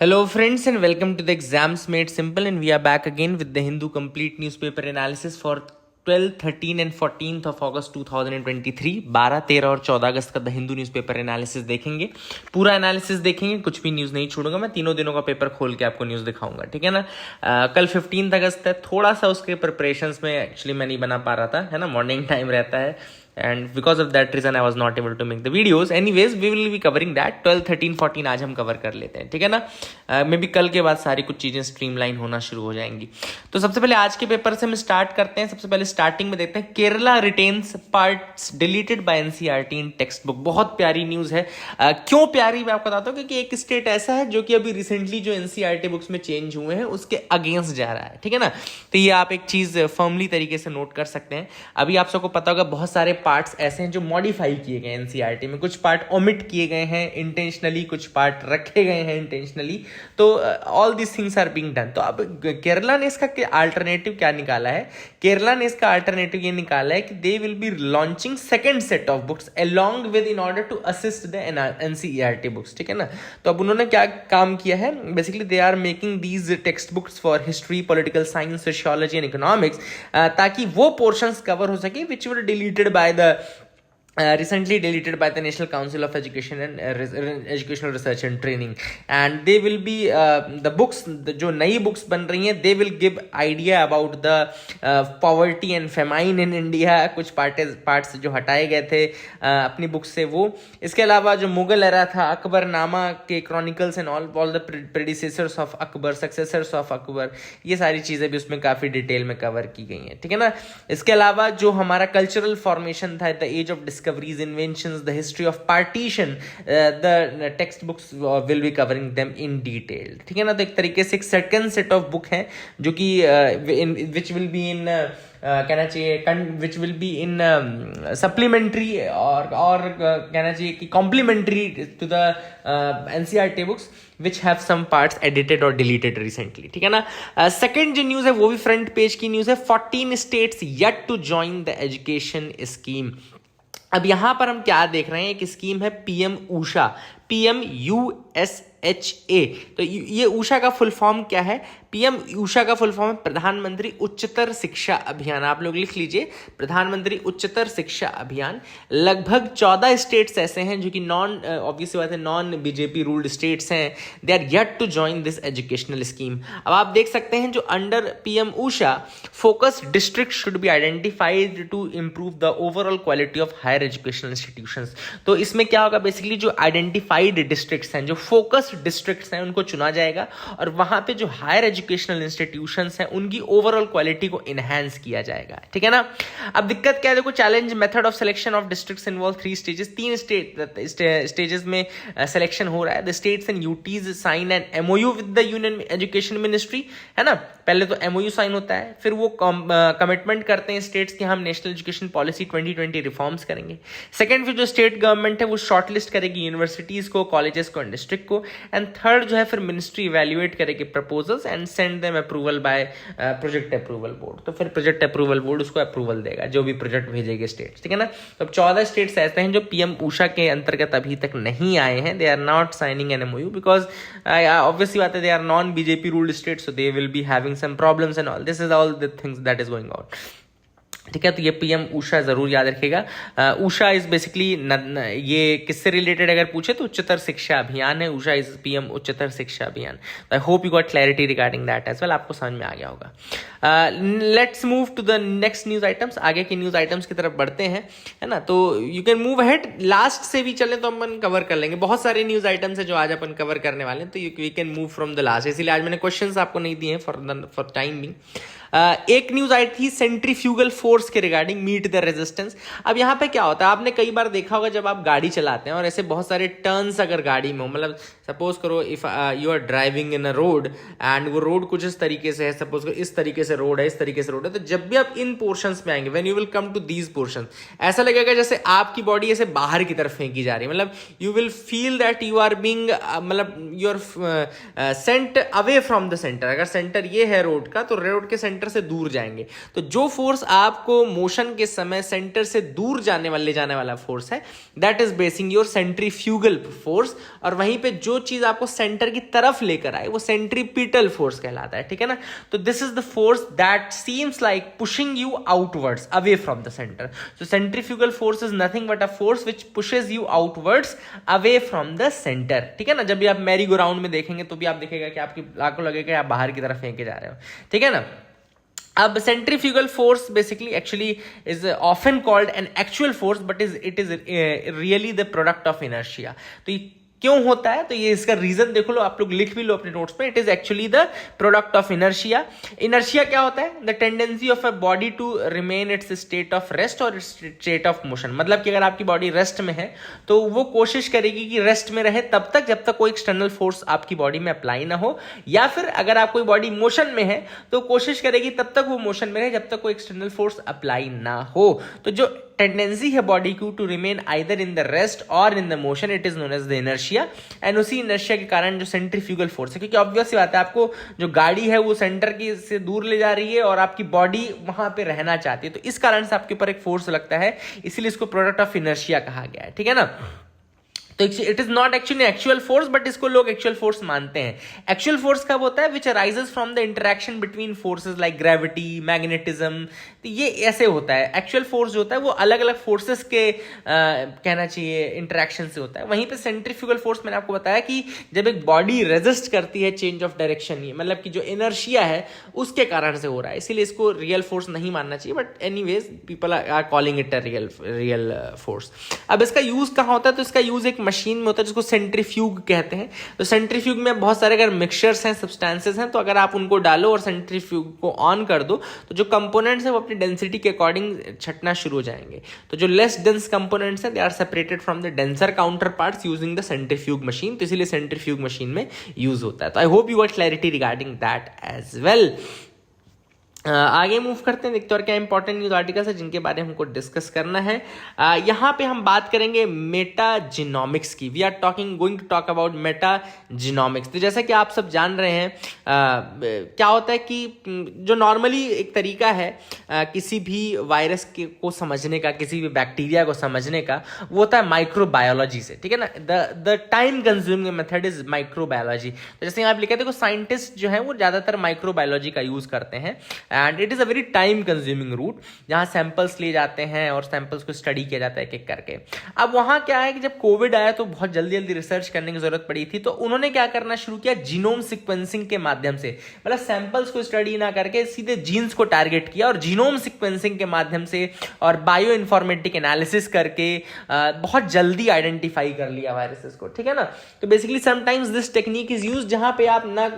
Hello, friends, and welcome to the Exams Made Simple. And we are back again with the Hindu Complete Newspaper Analysis for 12, 13 and 14th of August 2023. 12, 13 और 14 अगस्त का the Hindu newspaper analysis देखेंगे. पूरा analysis देखेंगे, कुछ भी news नहीं छोड़ूंगा. मैं तीनों दिनों का पेपर खोल के आपको न्यूज़ दिखाऊंगा, ठीक है ना. कल 15 अगस्त है. थोड़ा सा उसके प्रिपरेशंस में एक्चुअली मैं नहीं बना पा रहा था, है ना. मॉर्निंग टाइम रहता है and because of that reason I was not able to make the videos. Anyways, we will be covering that. 12, 13, 14 आज हम कवर कर लेते हैं, ठीक है ना. मे बी कल के बाद सारी कुछ चीज़ें स्ट्रीमलाइन होना शुरू हो जाएंगी. तो सबसे पहले आज के पेपर से हम स्टार्ट करते हैं. सबसे पहले स्टार्टिंग में देखते हैं Kerala retains parts deleted bye NCERT इन टेक्स्ट बुक. बहुत प्यारी न्यूज़ है. क्यों प्यारी मैं आपको बताता हूँ, क्योंकि एक स्टेट ऐसा है जो कि अभी रिसेंटली जो एनसीईआरटी बुक्स में चेंज हुए हैं उसके अगेंस्ट जा रहा है, ठीक है ना. तो ये आप एक चीज़ फर्मली तरीके से नोट कर सकते हैं. अभी आप सबको पता होगा बहुत सारे पार्ट्स ऐसे हैं जो मॉडिफाई किए गए एनसीईआरटी में. कुछ पार्ट ओमिट किए गए हैं इंटेंशनली, कुछ पार्ट रखे गए हैं इंटेंशनली. तो all this things are being done. तो अब केरला ने इसका अल्टरनेटिव क्या निकाला है? केरला ने इसका अल्टरनेटिव ये निकाला है कि they will be launching second set of books along with in order to assist the NCERT books, ठीक है ना. तो अब उन्होंने क्या काम किया है? Basically they are making these text books for history, political science, sociology and economics, ताकि वो पोर्शंस कवर हो सके which were deleted by the recently deleted by the National Council of Education and Educational Research and Training. And they will be the books, जो नई books बन रही हैं, they will give idea about the poverty and famine in India. कुछ parts जो हटाए गए थे अपनी बुक से वो. इसके अलावा जो मुगल एरा था, अकबरनामा के chronicles and all the predecessors of Akbar, successors of Akbar, ये सारी चीज़ें भी उसमें काफ़ी डिटेल में कवर की गई हैं, ठीक है ना. इसके अलावा जो हमारा कल्चरल फॉर्मेशन था, the age of discoveries, inventions, the history of partition, the textbooks will be covering them in detail, ठीक है ना. तो एक तरीके से एक सेकंड सेट ऑफ बुक है जो कि which will be in कहना चाहिए which will be in supplementary और कहना चाहिए कि complementary to the NCERT books which have some parts edited और डिलीटेड रिसेंटली, ठीक है ना. सेकेंड जो न्यूज़ है वो भी फ्रंट पेज की न्यूज़ है. 14 states yet to join the education scheme. अब यहां पर हम क्या देख रहे हैं? एक स्कीम है पीएम ऊषा, PMUSHA. तो ये ऊषा का फुल फॉर्म क्या है? पीएम ऊषा का फुल फॉर्म है प्रधानमंत्री उच्चतर शिक्षा अभियान. आप लोग लिख लीजिए, प्रधानमंत्री उच्चतर शिक्षा अभियान. लगभग 14 स्टेट्स ऐसे हैं जो कि ऑब्वियसली बात है नॉन बीजेपी रूल्ड स्टेट्स हैं. They are yet to join this educational scheme. अब आप देख सकते हैं जो under PM USHA focus district should be identified to improve the overall quality of higher educational institutions. तो इसमें क्या होगा? बेसिकली जो आइडेंटिफाइड डिस्ट्रिक्ट्स हैं, जो फोकस डिस्ट्रिक्ट्स हैं, उनको चुना जाएगा और वहां पे जो हायर एजुकेशनल इंस्टीट्यूशंस हैं उनकी ओवरऑल क्वालिटी को इनहैंस किया जाएगा, ठीक है ना. अब दिक्कत क्या है? देखो, challenge method of selection of districts involve 3 stages. 3 stages में सिलेक्शन हो रहा है. The states and UTs sign an MoU with the union education ministry, है ना. पहले तो एमओयू साइन होता है, फिर वो कमिटमेंट करते हैं स्टेट्स कि हम नेशनल एजुकेशन पॉलिसी 2020 रिफॉर्म्स करेंगे. सेकंड, फिर जो स्टेट गवर्नमेंट है वो शॉर्टलिस्ट करेगी यूनिवर्सिटीज को, कॉलेजेस को एंड डिस्ट्रिक्ट को. एंड थर्ड जो है फिर मिनिस्ट्री इवैल्यूएट करेगी proposals and send them approval bye project approval board. तो फिर प्रोजेक्ट अप्रूवल बोर्ड उसको अप्रूवल देगा जो भी प्रोजेक्ट भेजेंगे स्टेट्स, ठीक है ना. तो अब 14 स्टेट्स ऐसे हैं जो पीएम ऊषा के अंतर्गत अभी तक नहीं आए हैं. They are not signing an MoU because obviously बात है they are non BJP ruled states, so they will be having some problems and all. This is all the things that is going on, ठीक है. तो ये PM Usha जरूर याद रखिएगा. Usha is basically ये किससे रिलेटेड अगर पूछे तो उच्चतर शिक्षा अभियान है. Usha is PM Uchchatar Shiksha Abhiyan. I hope you got clarity regarding that as well. आपको समझ में आ गया होगा. Let's move to the next news items. आगे के न्यूज आइटम्स की तरफ बढ़ते हैं, है ना. तो you can move ahead. Last से भी चले तो अपन कवर कर लेंगे. बहुत सारे न्यूज आइटम्स है जो आज अपन कवर करने वाले हैं, तो we can move from the last. इसीलिए आज मैंने क्वेश्चंस आपको नहीं दिए फॉर टाइम बिंग. एक न्यूज आई थी सेंट्रीफ्यूगल फोर्स के रिगार्डिंग, मीट द रेजिस्टेंस. अब यहाँ पे क्या होता है, आपने कई बार देखा होगा जब आप गाड़ी चलाते हैं और ऐसे बहुत सारे टर्न्स अगर गाड़ी में हो, मतलब सपोज करो if you are driving in a road and वो रोड कुछ इस तरीके से है, सपोज करो इस तरीके से रोड है, इस तरीके से रोड है, तो जब भी आप इन पोर्शंस में आएंगे, when you will come to these portions, ऐसा लगेगा जैसे आपकी बॉडी ऐसे बाहर की तरफ फेंकी जा रही है. मतलब you will feel that you are being मतलब you are sent away from the centre. अगर सेंटर ये है रोड का तो रोड के सेंटर से दूर जाएंगे. तो जो फोर्स आप आपको मोशन के समय सेंटर से दूर ले जाने वाला फोर्स है, that is basin your centrifugal force. और वहीं पे जो चीज आपको सेंटर की तरफ लेकर आए वो सेंट्रीपिटल फोर्स कहलाता है, ठीक है ना। तो this is the force that seems like pushing you outwards away from the centre. So centrifugal force is nothing but a force which pushes you outwards away from the centre, ठीक है ना। जब भी आप मैरी गो राउंड में देखेंगे तो भी आप देखेगा कि आपको लगेगा आप बाहर की तरफ फेंके जा रहे हो, ठीक है ना। अब centrifugal force basically actually is often called an actual force but it is really the product of inertia. तो ये क्यों होता है, तो ये इसका रीजन देखो लो, आप लोग लिख भी लो अपने नोट्स में। It is actually the product of inertia. Inertia क्या होता है? The tendency of a body to remain its state of rest और स्टेट ऑफ मोशन। मतलब कि अगर आपकी बॉडी रेस्ट में है तो वो कोशिश करेगी कि रेस्ट में रहे तब तक जब तक कोई एक्सटर्नल फोर्स आपकी बॉडी में अप्लाई ना हो, या फिर अगर आप कोई बॉडी मोशन में है तो कोशिश करेगी तब तक वो मोशन में रहे जब तक कोई एक्सटर्नल फोर्स अप्लाई ना हो। तो जो टेंडेंसी है बॉडी को to remain either in the rest or in the motion, it is known as the inertia. And उसी इनर्शिया के कारण जो सेंट्रीफ्यूगल फोर्स है, क्योंकि ऑब्वियस सी बात है आपको जो गाड़ी है वो सेंटर की से दूर ले जा रही है और आपकी बॉडी वहां पे रहना चाहती है, तो इस कारण से आपके ऊपर एक फोर्स लगता है, इसीलिए इसको प्रोडक्ट ऑफ इनर्शिया कहा गया है, ठीक है ना। तो it is not actually actual force but इसको लोग एक्चुअल फोर्स मानते हैं। एक्चुअल फोर्स कब होता है? Which arises from the interaction between forces like gravity, magnetism. तो ये ऐसे होता है। एक्चुअल फोर्स जो होता है वो अलग अलग फोर्सेस के कहना चाहिए इंटरेक्शन से होता है। वहीं पे सेंट्रीफ्यूगल फोर्स मैंने आपको बताया कि जब एक बॉडी रेजिस्ट करती है चेंज ऑफ डायरेक्शन, ये मतलब कि जो इनर्शिया है उसके कारण से हो रहा है, इसीलिए इसको रियल फोर्स नहीं मानना चाहिए। But anyways people are calling it a real force. अब इसका यूज कहाँ होता है? तो इसका यूज एक मशीन में होता है जिसको सेंट्रीफ्यूग कहते हैं। तो सेंट्रीफ्यूग में बहुत सारे अगर मिक्सचर्स हैं, सब्सटेंसेस हैं, तो अगर आप उनको डालो और सेंट्रीफ्यूग को ऑन कर दो तो जो कंपोनेंट्स हैं वो अपनी डेंसिटी के अकॉर्डिंग छटना शुरू हो जाएंगे। तो जो लेस डेंस कंपोनेंट्स हैं they are separated from the denser counter parts using the centrifuge machine. तो इसीलिए सेंट्रीफ्यूग मशीन में यूज होता है। तो I hope you got clarity regarding that as well. आगे मूव करते हैं, देखते हैं और क्या इंपॉर्टेंट न्यूज आर्टिकल्स है जिनके बारे में हमको डिस्कस करना है। यहाँ पे हम बात करेंगे मेटाजिनोमिक्स की। We are going to talk about metagenomics. तो जैसा कि आप सब जान रहे हैं क्या होता है कि जो नॉर्मली एक तरीका है किसी भी वायरस को समझने का, किसी भी बैक्टीरिया को समझने का, वो होता है माइक्रोबायोलॉजी से, ठीक है ना। The time consuming method is microbiology. तो जैसे आप लिखे थे, साइंटिस्ट जो है वो ज्यादातर माइक्रोबायोलॉजी का यूज करते हैं and it is a very time consuming route, जहां सैंपल्स लिए जाते हैं और सैंपल्स को स्टडी किया जाता है एक एक करके। अब वहां क्या है कि जब कोविड आया तो बहुत जल्दी जल्दी रिसर्च करने की जरूरत पड़ी थी, तो उन्होंने क्या करना शुरू किया, जीनोम सीक्वेंसिंग के माध्यम से, मतलब सैंपल्स को स्टडी ना करके सीधे जीन्स को टारगेट किया और जीनोम सीक्वेंसिंग के माध्यम से और बायो इन्फॉर्मेटिक एनालिसिस करके बहुत जल्दी आइडेंटिफाई कर लिया वायरसेस को, ठीक है ना। तो basically sometimes this technique is use जहां पे आप ना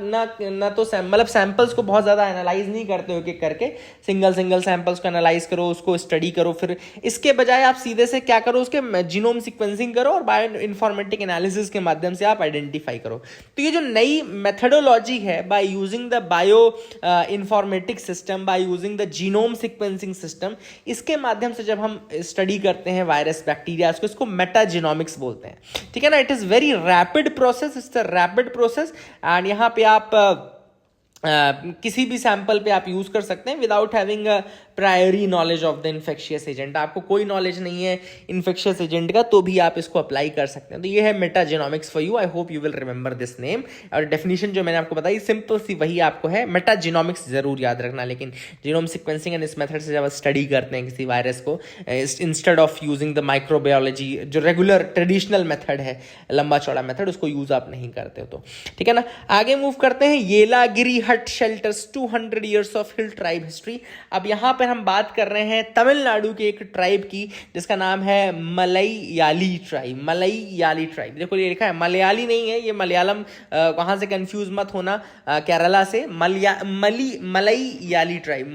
तो मतलब सैंपल्स को बहुत ज्यादा एनालाइज नहीं करते हो एक करके, सिंगल सैंपल्स को एनालाइज करो, उसको स्टडी करो, फिर इसके बजाय आप सीधे से क्या करो, उसके जीनोम सीक्वेंसिंग करो और बायो इन्फॉर्मेटिक एनालिसिस के माध्यम से आप आइडेंटिफाई करो। तो ये जो नई मेथडोलॉजी है, by using the bio informatic system, by using the genome sequencing system, इसके माध्यम से जब हम स्टडी करते हैं वायरस बैक्टीरिया को, इसको मेटाजिनोमिक्स बोलते हैं, ठीक है ना। It is very rapid process, it's a rapid process and यहाँ पे आप किसी भी सैंपल पे आप यूज कर सकते हैं without having priori knowledge of the infectious agent. आपको कोई नॉलेज नहीं है इन्फेक्शियस एजेंट का तो भी आप इसको अप्लाई कर सकते हैं। तो ये है metagenomics for you. I hope you will remember this name. और डेफिनेशन जो मैंने आपको बताई सिंपल सी वही आपको है, मेटाजिनोमिक्स जरूर याद रखना। लेकिन जीनोम सीक्वेंसिंग एंड इस मेथड से जब आप स्टडी करते हैं किसी वायरस को, instead of using the microbiology जो रेगुलर ट्रेडिशनल मेथड है, लंबा चौड़ा मेथड, उसको यूज आप नहीं करते हो, तो ठीक है ना। आगे मूव करते हैं, येलागिरी हट shelters 200 years of hill tribe history. अब यहाँ पर हम बात कर रहे हैं तमिलनाडु के एक ट्राइब की जिसका नाम है मलयाली ट्राइब। मलयाली ट्राइब, देखो ये लिखा है मलयाली नहीं है, ये मलयालम, वहां से कंफ्यूज मत होना केरला से। मलयाली ट्राइब,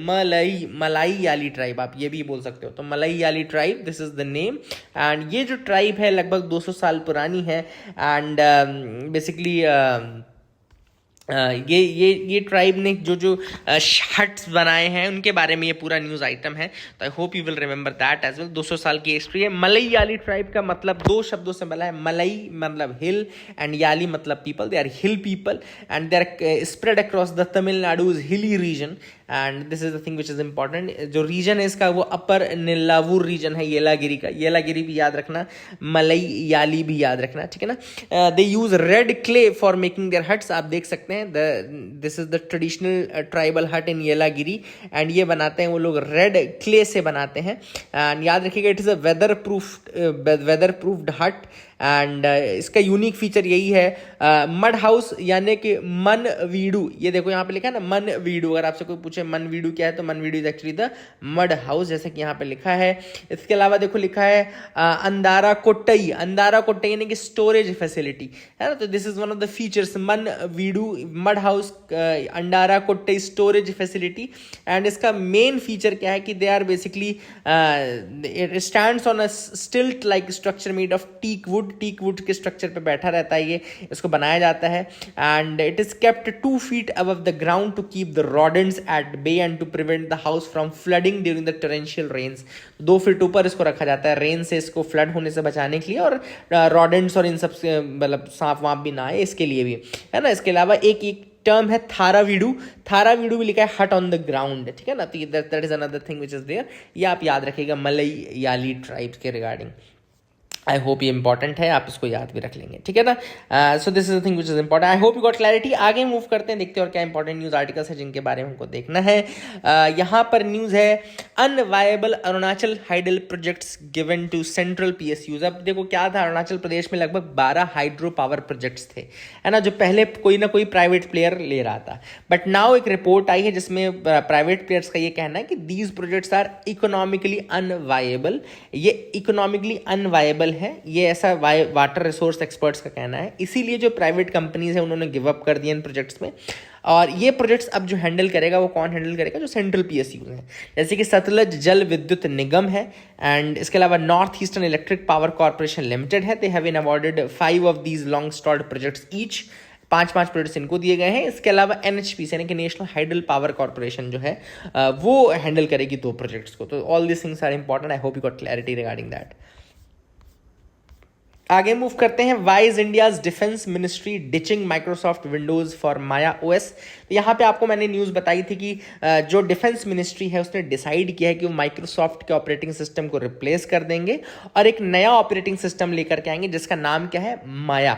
मलयाली ट्राइब आप ये भी बोल सकते हो। तो Malayali tribe, this is the name. And ये जो ट्राइब है लगभग 200 साल पुरानी है एंड बेसिकली ये ट्राइब ने जो जो हट्स बनाए हैं उनके बारे में ये पूरा न्यूज़ आइटम है, तो I hope you will remember that as well. 200 साल की हिस्ट्री है। मलयाली ट्राइब का मतलब दो शब्दों से बना है। मलई मतलब हिल एंड याली मतलब people. They are hill people and they are spread across the Tamil Nadu's hilly region and this is the thing which is important. जो रीजन है इसका वो अपर नीलावूर रीजन है येलागिरी का। येलागिरी भी याद रखना, मलई याली भी याद रखना, ठीक है ना। They use red clay for making their huts. आप देख सकते हैं this is the traditional tribal hut in Yelagiri and ये बनाते हैं वो लोग रेड क्ले से बनाते हैं। एंड याद रखिएगा it is a weather proofed hut and इसका यूनिक फीचर यही है मड हाउस यानी कि मन वीडू। ये देखो यहाँ पे लिखा है ना मन वीडू। अगर आपसे कोई पूछे मन वीडू क्या है तो man veedu is actually the mud house, जैसे कि यहाँ पे लिखा है। इसके अलावा देखो लिखा है अंदारा कोट्टई। अंदारा कोट्टई यानी कि स्टोरेज फैसिलिटी है ना, तो this is one of the features man veedu mud house Andara Kottai storage facility. And इसका मेन फीचर क्या है कि they are basically it stands on a stilt like structure made of teak wood. Teak wood के structure पे बैठा रहता है ये, इसको बनाया जाता है। And it is kept 2 feet above the ground to keep the rodents at bay and to prevent the house from flooding during the torrential rains। 2 feet ऊपर इसको रखा जाता है रेन से, इसको फ्लड होने से बचाने के लिए, और रॉडेंट्स और इन सब से मतलब सांप वाप भी ना आए इसके लिए भी, है ना। इसके अलावा एक टर्म है थारावीडू। थारावीडू भी लिखा है हट ऑन द ग्राउंड, ठीक है ना। तो that is another thing which is there. ये आप याद रखिएगा मलई याली ट्राइब्स के रिगार्डिंग। आई होप ये इंपॉर्टेंट है, आप इसको याद भी रख लेंगे, ठीक है ना। So this is the thing which is important. I hope you got clarity. आगे मूव करते हैं, देखते हैं और क्या इंपॉर्टेंट न्यूज आर्टिकल्स है जिनके बारे में हमको देखना है। यहाँ पर न्यूज है unviable Arunachal hydel projects given to central PSUs. अब देखो क्या था, अरुणाचल प्रदेश में लगभग 12 हाइड्रो पावर प्रोजेक्ट्स थे, है ना, जो पहले कोई ना कोई प्राइवेट प्लेयर ले रहा था। बट नाउ एक रिपोर्ट आई है जिसमें प्राइवेट प्लेयर्स का ये कहना है कि these projects are economically unviable. ये इकोनॉमिकली अनवायबल है, ये ऐसा वाटर रिसोर्स एक्सपर्ट्स का कहना है। इसीलिए जो प्राइवेट कंपनीज है उन्होंने गिव अप कर दिया इन प्रोजेक्ट्स में। और ये प्रोजेक्ट्स अब जो हैंडल करेगा वो कौन हैंडल करेगा, जो सेंट्रल पीएसयू हैं, जैसे कि सतलज जल विद्युत निगम है। एंड इसके अलावा North Eastern Electric Power Corporation Limited है। They have been awarded 5 of these long stalled projects each. 5 projects इनको दिए गए हैं। इसके अलावा एनएचपीसी यानी कि नेशनल हाइडल पावर कॉर्पोरेशन जो है वो हैंडल करेगी 2 प्रोजेक्ट्स को। तो all this things are important. I hope you got clarity regarding that. आगे मूव करते हैं। Why is India's defence ministry ditching Microsoft Windows for Maya OS. तो यहाँ पे आपको मैंने न्यूज़ बताई थी कि जो डिफेंस मिनिस्ट्री है उसने डिसाइड किया है कि वो माइक्रोसॉफ्ट के ऑपरेटिंग सिस्टम को रिप्लेस कर देंगे और एक नया ऑपरेटिंग सिस्टम लेकर के आएंगे जिसका नाम क्या है, माया।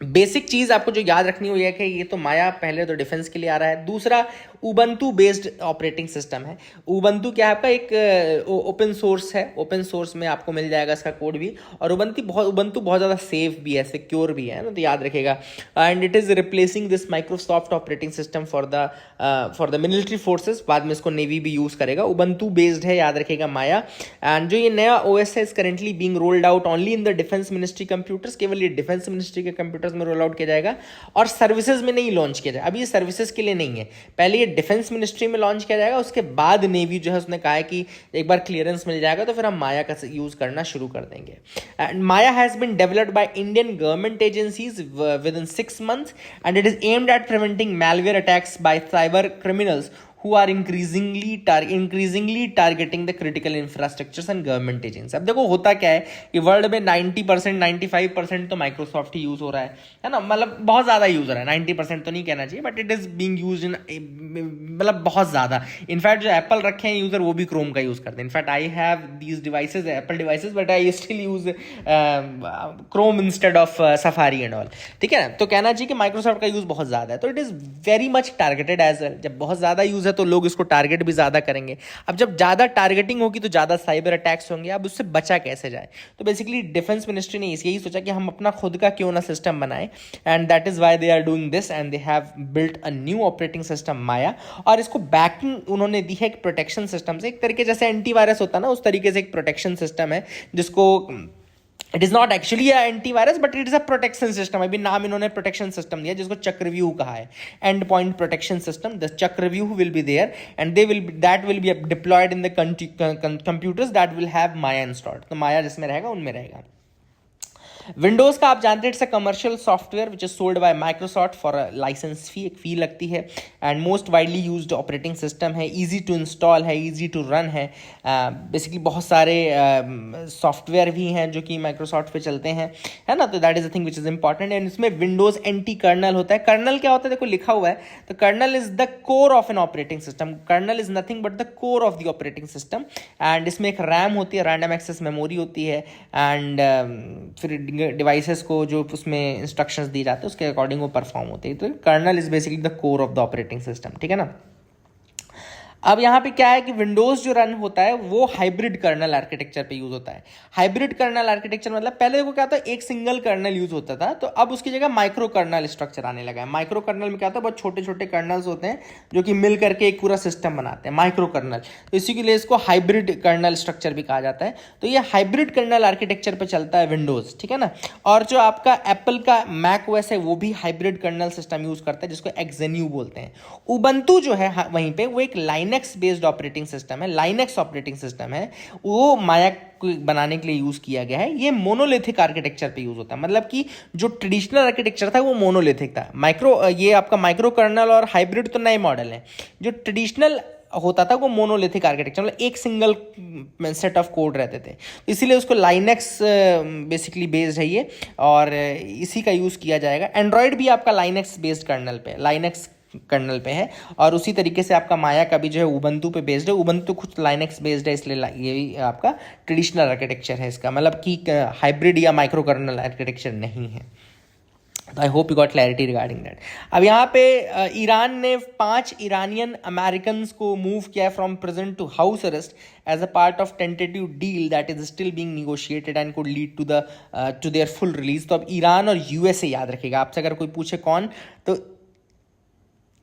बेसिक चीज आपको जो याद रखनी हुई है कि ये तो माया पहले तो डिफेंस के लिए आ रहा है। दूसरा उबंटू बेस्ड ऑपरेटिंग सिस्टम है। उबंटू क्या है आपका, एक ओपन सोर्स है। ओपन सोर्स में आपको मिल जाएगा इसका कोड भी। और उबंटू बहुत ज़्यादा सेफ भी है, सिक्योर भी है ना, तो याद रखेगा। And it is replacing this Microsoft operating system for the military forces. बाद में इसको नेवी भी यूज़ करेगा। उबंटू बेस्ड है, याद रखेगा, माया। एंड जो ये नया ओएस है is currently being rolled out only in the defence ministry computers. केवल ये डिफेंस मिनिस्ट्री के कंप्यूटर्स में रोल आउट किया जाएगा और सर्विसेज में नहीं लॉन्च किया जाएगा। अभी ये सर्विसेज के लिए नहीं है, पहले ये डिफेंस मिनिस्ट्री में लॉन्च किया जाएगा। उसके बाद नेवी जो है उसने कहा है कि एक बार क्लियरेंस मिल जाएगा तो फिर हम माया का यूज करना शुरू कर देंगे। And Maya has been developed by Indian government agencies within 6 months and it is aimed at preventing malware attacks by cyber criminals who are increasingly targeting the critical infrastructures and government agencies। अब देखो होता क्या है कि world में 90% 95% तो Microsoft ही use हो रहा है ना, मतलब बहुत ज़्यादा यूज हो रहा है। 90% तो नहीं कहना चाहिए, but it is being used in, मतलब बहुत ज़्यादा। इनफैक्ट जो एप्पल रखे हैं यूज़र वो भी क्रोम का यूज़ करते हैं। In fact I have these devices, Apple devices, but I still use Chrome instead of safari and all, ठीक है ना। तो कहना चाहिए कि माइक्रोसॉफ्ट का यूज़ बहुत ज़्यादा है, तो it is very much targeted as well. जब बहुत ज़्यादा यूज़ तो लोग इसको टारगेट भी ज्यादा करेंगे। अब जब ज्यादा टारगेटिंग होगी तो ज्यादा साइबर अटैक्स होंगे। अब उससे बचा कैसे जाए, तो बेसिकली डिफेंस मिनिस्ट्री ने यही सोचा कि हम अपना खुद का क्यों ना सिस्टम बनाएं। And that is why they are doing this and they have built a new operating system Maya. और इसको बैकिंग उन्होंने दी है एक प्रोटेक्शन सिस्टम से। एक तरीके जैसे एंटीवायरस होता है ना, उस तरीके से एक प्रोटेक्शन सिस्टम है जिसको it is not actually antivirus but it is a protection system. अभी नाम इन्होंने प्रोटेक्शन सिस्टम दिया जिसको चक्रव्यूह कहा है, endpoint protection system. The Chakravyuh will be there and that will be deployed in the computers that will have Maya installed. तो माया जिसमें रहेगा उनमें रहेगा। विंडोज का आप जानते हैं it's a commercial software which is sold by Microsoft for a licence fee, एक फी लगती है, and most widely used operating system है, इजी टू इंस्टॉल है, इजी टू रन है। बेसिकली बहुत सारे सॉफ्टवेयर भी हैं जो कि माइक्रोसॉफ्ट पे चलते हैं, है ना, तो that is the thing which is important. And इसमें विंडोज एंटी कर्नल होता है। कर्नल क्या होता है, देखो लिखा हुआ है, तो kernel is the core of an operating system. Kernel is nothing but the core of the operating system, and इसमें एक रैम होती है, रैंडम एक्सेस मेमोरी होती है, एंड फिर डिवाइसेस को जो उसमें इंस्ट्रक्शंस दी जाते हैं उसके अकॉर्डिंग वो परफॉर्म होते हैं। तो kernel is basically the core of the operating system, ठीक है ना। अब यहाँ पे क्या है कि विंडोज जो रन होता है वो हाइब्रिड कर्नल आर्किटेक्चर पे यूज होता है। हाइब्रिड कर्नल आर्किटेक्चर मतलब पहले देखो क्या था, एक सिंगल कर्नल यूज होता था, तो अब उसकी जगह माइक्रो कर्नल स्ट्रक्चर आने लगा है। माइक्रो कर्नल में क्या होता है, बहुत छोटे छोटे कर्नल्स होते हैं जो कि मिल करके एक पूरा सिस्टम बनाते हैं, माइक्रो कर्नल। तो इसी के लिए इसको हाइब्रिड कर्नल स्ट्रक्चर भी कहा जाता है। तो ये हाइब्रिड कर्नल आर्किटेक्चर पे चलता है विंडोज, ठीक है ना। और जो आपका एप्पल का मैक ओएस है वो भी हाइब्रिड कर्नल सिस्टम यूज करता है जिसको एक्सेन्यू बोलते हैं। उबंटू जो है वहीं पे वो एक लाइनेक्स बेस्ड ऑपरेटिंग सिस्टम है, लाइनेक्स ऑपरेटिंग सिस्टम है, वो माया को बनाने के लिए यूज किया गया है। ये मोनोलिथिक आर्किटेक्चर पे यूज होता है, मतलब कि जो ट्रेडिशनल आर्किटेक्चर था वो मोनोलिथिक था। ये आपका माइक्रो कर्नल और हाइब्रिड तो नए मॉडल हैं, जो ट्रेडिशनल होता था वो मोनोलिथिक आर्किटेक्चर, मतलब एक सिंगल सेट ऑफ कोड रहते थे, इसीलिए उसको लाइनेक्स बेसिकली बेस्ड है ये, और इसी का यूज किया जाएगा। एंड्रॉयड भी आपका लाइनेक्स बेस्ड कर्नल पे, लाइनेक्स कर्नल पे है, और उसी तरीके से आपका माया का भी जो है उबंटू पे बेस्ड है। उबंटू कुछ लाइनेक्स बेस्ड है, इसलिए ये भी आपका ट्रेडिशनल आर्किटेक्चर है इसका, मतलब कि हाइब्रिड या माइक्रो कर्नल आर्किटेक्चर नहीं है। आई hope you got clarity regarding that. अब यहाँ पे ईरान ने 5 ईरानियन अमेरिकन को मूव किया है from prison to house arrest as a part of tentative deal that is still being negotiated and could lead to their full release. तो अब Iran और यूएसए याद रखेगा, आपसे अगर कोई पूछे कौन, तो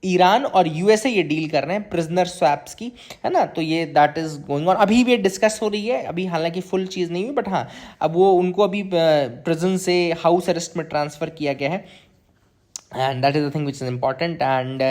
ईरान और यूएसए ये डील कर रहे हैं प्रिजनर स्वैप्स की, है ना। तो ये दैट इज गोइंग ऑन, अभी भी डिस्कस हो रही है, अभी हालांकि फुल चीज़ नहीं हुई, बट हाँ अब वो उनको अभी प्रिजन से हाउस अरेस्ट में ट्रांसफ़र किया गया है, and that is the thing which is important. And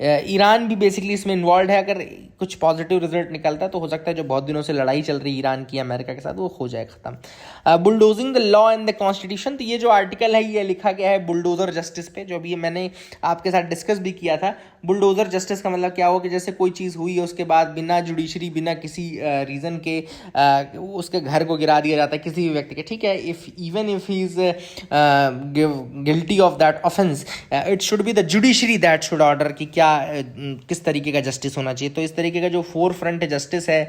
Iran भी बेसिकली इसमें इन्वॉल्व है। अगर कुछ पॉजिटिव रिजल्ट निकलता है तो हो सकता है जो बहुत दिनों से लड़ाई चल रही है ईरान की अमेरिका के साथ वो हो जाए खत्म। Bulldozing the law and the constitution, तो ये जो आर्टिकल है ये लिखा गया है बुलडोजर जस्टिस पे, जो भी मैंने आपके साथ डिस्कस भी किया था। बुलडोजर जस्टिस का मतलब क्या हो कि जैसे कोई चीज़ हुई है उसके बाद बिना जुडिशरी, बिना किसी रीज़न के उसके घर को गिरा दिया जाता है किसी भी व्यक्ति के, ठीक है। Even if he is guilty of that offence, it should be the judiciary that should order कि क्या किस तरीके का जस्टिस होना चाहिए। तो इस तरीके का जो फोर फ्रंट जस्टिस है